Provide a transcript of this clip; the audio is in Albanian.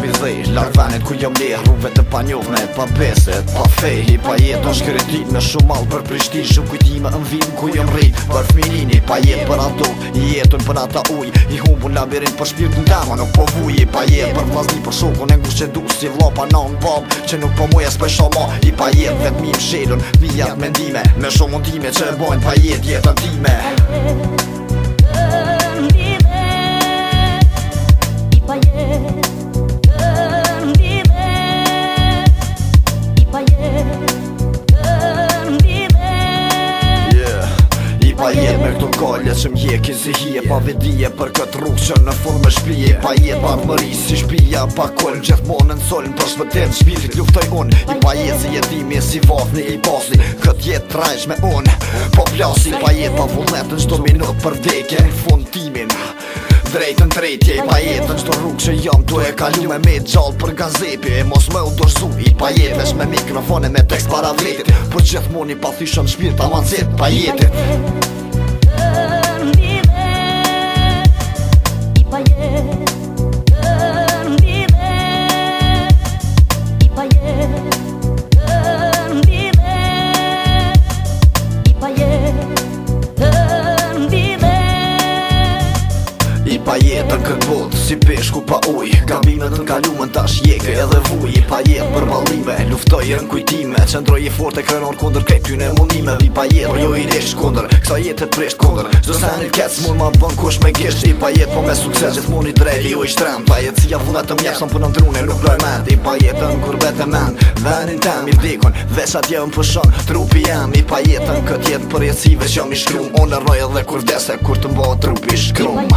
bizej Lartë venit ku jam le rrugve të panjovne Pa beset, pa fej I pa jet është kretit me shumë mal për Prishtin Shumë kujtime në vim ku jam rrit Për fminini, pa jet për ato I jetën për ata uj I humbun labirint për shpirtin tema nuk po vuj I pa jet për vllazni për shokun e ngush që du Si vlopa nan bab që nuk po muja s'pe shama I pa jet vet mi mshelun Vijat mendime me shumë mundime që e bojnë pa jet jetën time Pa jet me këto kalle që m'jeki si hije Pa vedije për këtë rrugë që në full me shpije Pa jet pa mëri si shpija Pa kolm gjithmonë në solën për shpëtet Shpirtit luftoj unë I pa jet si jetimi si vafni I pasni Këtë jet trajsh me unë Po plasi pa jet pa vullnetën Qdo minut për vdekje Në fund timin Drejtën drejtje I pa jet në qdo rrugë që jam Tu e kalu me gjallë për gazepi E mos me u dorzu I pa jet vesh me mikrofone me tekst para vletit Për gjithmonë I pa thishën shpirt avancet pa jetit I pa jetën këtë botë si peshku pa uj Gabimet në kalumën tash jeke edhe vuj I pa jetë për ballime, luftoj e në kujtime Qëndroj I fort e krenon kundër krejt tyne mundime I pa jetë për jo I resh kundër, kësa jetë të presht kundër Zdo senit kec mund ma bën kush me gisht I pa jetë po me sukses gjithmon I drejt jo I shtrem Pa jetë si ja vullnet të mjekson për në ndrune nuk loj mend I pa jetën kurbet e men, venin tem I vdikon, vesat je më pushon, trupi jem I pa jetën kët jetë për jetësive që jam I shkrum Unë rroj edhe kur vdese kur të mba trupi shkrum